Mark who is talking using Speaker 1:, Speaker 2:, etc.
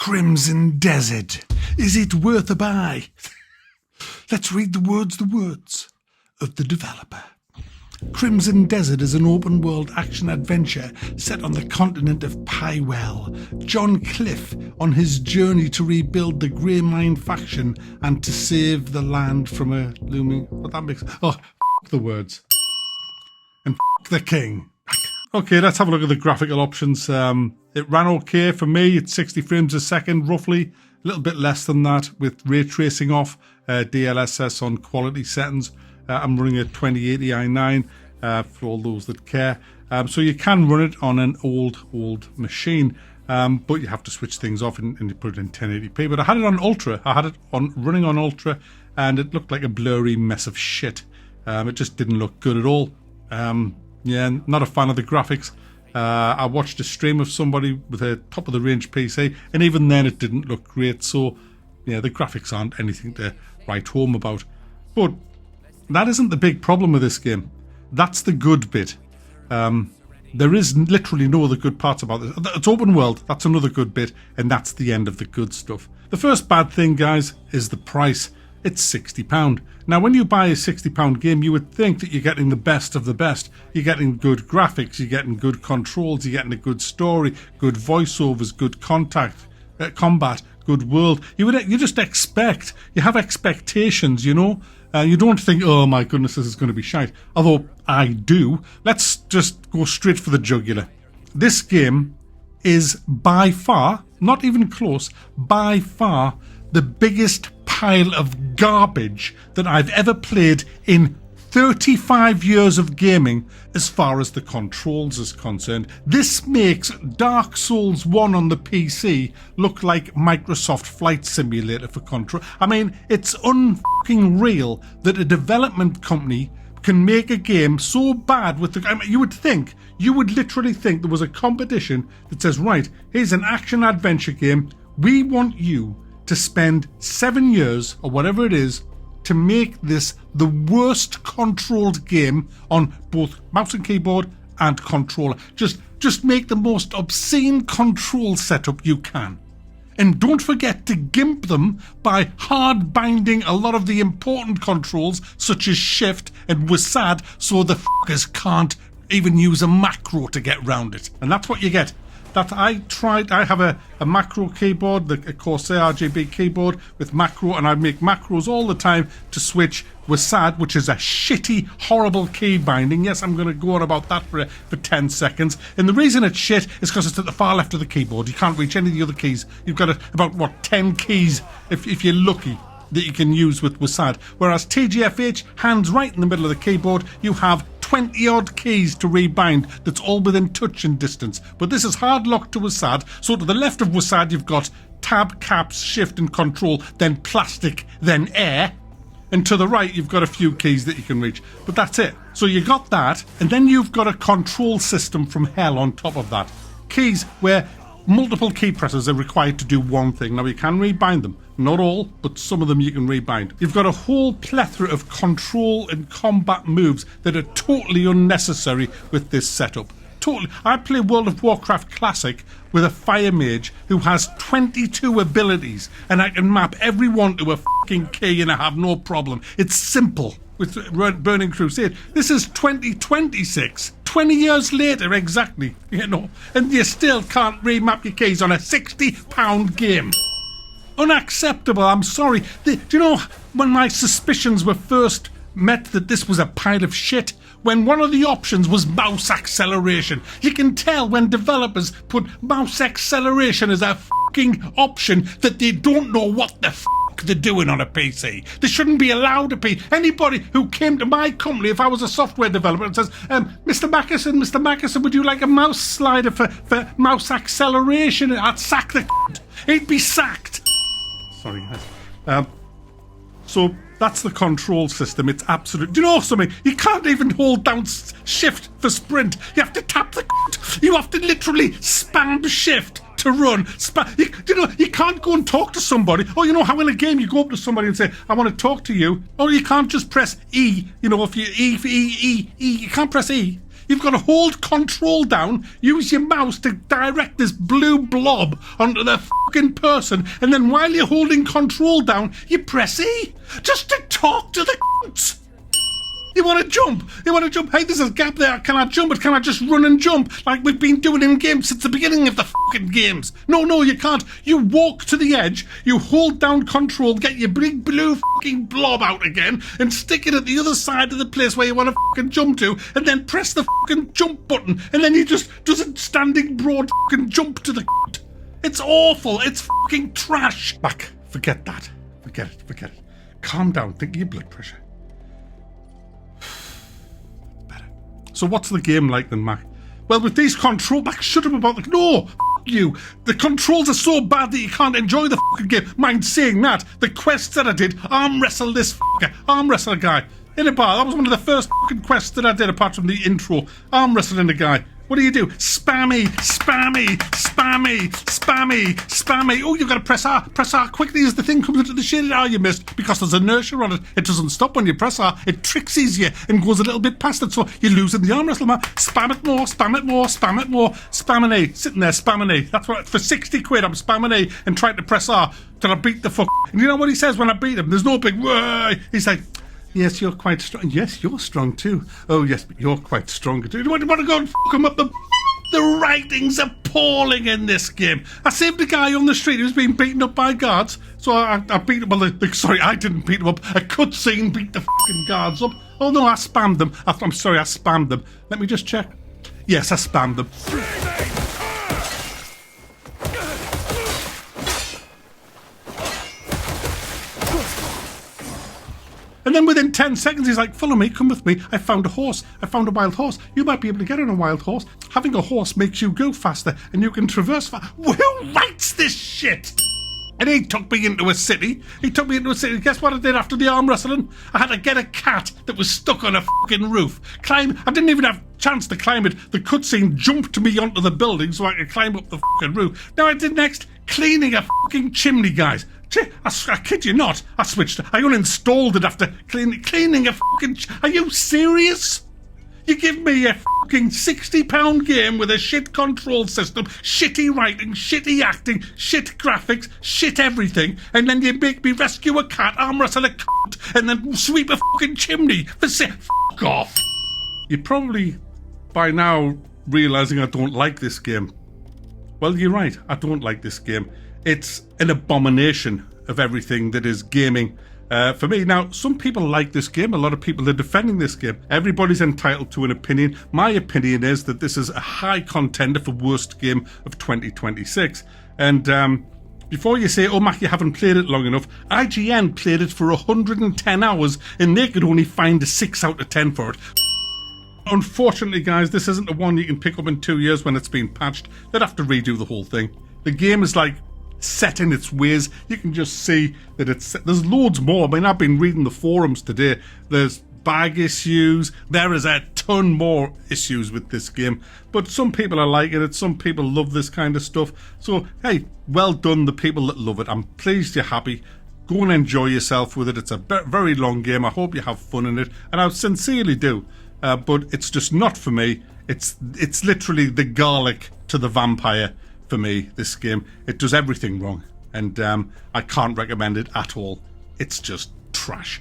Speaker 1: Crimson Desert. Is it worth a buy? Let's read the words of the developer. Crimson Desert is an open-world action-adventure set on the continent of Pywell. John Cliff, on his journey to rebuild the Grey Mine faction and to save the land from a looming... What that makes... Oh, the words. And the king. Okay, let's have a look at the graphical options. It ran okay for me. It's 60 frames a second, roughly. A little bit less than that with ray tracing off. DLSS on quality settings. I'm running a 2080 i9 for all those that care. So you can run it on an old machine, but you have to switch things off and you put it in 1080p. But I had it on Ultra. I had it on running on Ultra, and it looked like a blurry mess of shit. It just didn't look good at all. Yeah, not a fan of the graphics. I watched a stream of somebody with a top-of-the-range PC, and even then it didn't look great. So, yeah, the graphics aren't anything to write home about. But that isn't the big problem with this game. That's the good bit. There is literally no other good parts about this. It's open world, that's another good bit, and that's the end of the good stuff. The first bad thing, guys, is the price. It's £60. Now, when you buy a £60 game, you would think that you're getting the best of the best. You're getting good graphics, you're getting good controls, you're getting a good story, good voiceovers, good combat, good world. You just expect. You have expectations, you know. You don't think, oh my goodness, this is going to be shite. Although I do. Let's just go straight for the jugular. This game is by far, not even close, by far the biggest pile of garbage that I've ever played in 35 years of gaming as far as the controls is concerned. This makes Dark Souls 1 on the PC look like Microsoft Flight Simulator for control. I mean, it's unfucking real that a development company can make a game so bad with the... I mean, you would literally think there was a competition that says, right, here's an action-adventure game. We want you to spend 7 years, or whatever it is, to make this the worst controlled game on both mouse and keyboard and controller. Just make the most obscene control setup you can. And don't forget to gimp them by hard binding a lot of the important controls, such as shift and WASD, so the fuckers can't even use a macro to get round it. And that's what you get. I have a macro keyboard, the Corsair RGB keyboard with macro, and I make macros all the time to switch WASD, which is a shitty, horrible key binding. Yes, I'm going to go on about that for 10 seconds. And the reason it's shit is because it's at the far left of the keyboard. You can't reach any of the other keys. You've got about 10 keys, if you're lucky, that you can use with WASD. Whereas TGFH, hands right in the middle of the keyboard, you have 20 odd keys to rebind that's all within touch and distance. But this is hard locked to WASD, so to the left of WASD you've got tab, caps, shift and control, then plastic, then air, and to the right you've got a few keys that you can reach. But that's it. So you got that, and then you've got a control system from hell on top of that. Keys where multiple key presses are required to do one thing. Now you can rebind them. Not all, but some of them you can rebind. You've got a whole plethora of control and combat moves that are totally unnecessary with this setup. Totally. I play World of Warcraft Classic with a fire mage who has 22 abilities, and I can map every one to a fucking key and I have no problem. It's simple with Burning Crusade. This is 2026. 20 years later, exactly, you know, and you still can't remap your keys on a £60 game. Unacceptable, I'm sorry. Do you know, when my suspicions were first met that this was a pile of shit, when one of the options was mouse acceleration. You can tell when developers put mouse acceleration as a fucking option that they don't know what the they're doing on a PC. They shouldn't be allowed to be. Anybody who came to my company, if I was a software developer, and says, Mr. Mackerson, would you like a mouse slider for mouse acceleration? I'd sack the He'd be sacked. Sorry, guys. So that's the control system. It's absolute. Do you know something? You can't even hold down shift for sprint. You have to tap the You have to literally spam shift to run. You can't go and talk to somebody. Oh, you know how in a game you go up to somebody and say, I want to talk to you. Oh, you can't just press E. You know, if you E, you can't press E. You've got to hold control down, use your mouse to direct this blue blob onto the fucking person, and then while you're holding control down, you press E just to talk to the cunts. You want to jump? Hey, there's a gap there. Can I jump it? Can I just run and jump like we've been doing in games since the beginning of the fucking games? No, you can't. You walk to the edge, you hold down control, get your big blue fucking blob out again, and stick it at the other side of the place where you want to fucking jump to, and then press the fucking jump button, and then you just does a standing broad fucking jump to the cunt. It's awful. It's fucking trash. Mac, forget that. Forget it. Calm down. Think of your blood pressure. So what's the game like then, Mac? Well, with these controls, Mac, shut up about the... No, you. The controls are so bad that you can't enjoy the fucking game. Mind saying that. The quests that I did, arm wrestle this fucker, arm wrestle a guy in a bar. That was one of the first fucking quests that I did apart from the intro. Arm wrestling a guy. What do? Spammy. Oh, you've got to press R quickly as the thing comes into the shaded. You missed because there's inertia on it. It doesn't stop when you press R. It trixies you and goes a little bit past it, so you're losing the arm wrestle, man. Spam it more. Spamming A. Sitting there, spamming A. That's what, for 60 quid, I'm spamming A and trying to press R till I beat the fuck. And you know what he says when I beat him? There's no big, why. He's like, yes, you're quite strong. Yes, you're strong too. Oh, yes, but you're quite stronger too. Do you want to go and fuck him up? The writing's appalling in this game. I saved a guy on the street who was being beaten up by guards. So I beat him. Well, sorry, I didn't beat him up. A cutscene beat the fucking guards up. Oh, no, I spammed them. I'm sorry, I spammed them. Let me just check. Yes, I spammed them. And then within 10 seconds, he's like, follow me, come with me. I found a horse. I found a wild horse. You might be able to get on a wild horse. Having a horse makes you go faster and you can traverse faster. Who writes this shit? And he took me into a city. Guess what I did after the arm wrestling? I had to get a cat that was stuck on a fucking roof. I didn't even have a chance to climb it. The cutscene jumped me onto the building so I could climb up the fucking roof. Now I did next cleaning a fucking chimney, guys. I kid you not. I uninstalled it after cleaning a fucking... Are you serious? You give me a fucking £60 game with a shit control system, shitty writing, shitty acting, shit graphics, shit everything, and then you make me rescue a cat, arm wrestle a cunt, and then sweep a fucking chimney for fuck off. You're probably by now realising I don't like this game. Well, you're right. I don't like this game. It's an abomination of everything that is gaming for me. Now, some people like this game. A lot of people are defending this game. Everybody's entitled to an opinion. My opinion is that this is a high contender for worst game of 2026. And before you say, oh, Mac, you haven't played it long enough, IGN played it for 110 hours and they could only find a 6 out of 10 for it. Unfortunately, guys, this isn't the one you can pick up in 2 years when it's been patched. They'd have to redo the whole thing. The game is like set in its ways. You can just see that there's loads more. I mean, I've been reading the forums today. There's bag issues. There is a ton more issues with this game. But some people are liking it. Some people love this kind of stuff. So, hey, well done, the people that love it. I'm pleased you're happy. Go and enjoy yourself with it. It's a very long game. I hope you have fun in it. And I sincerely do. But it's just not for me. It's literally the garlic to the vampire for me, this game. It does everything wrong. And I can't recommend it at all. It's just trash.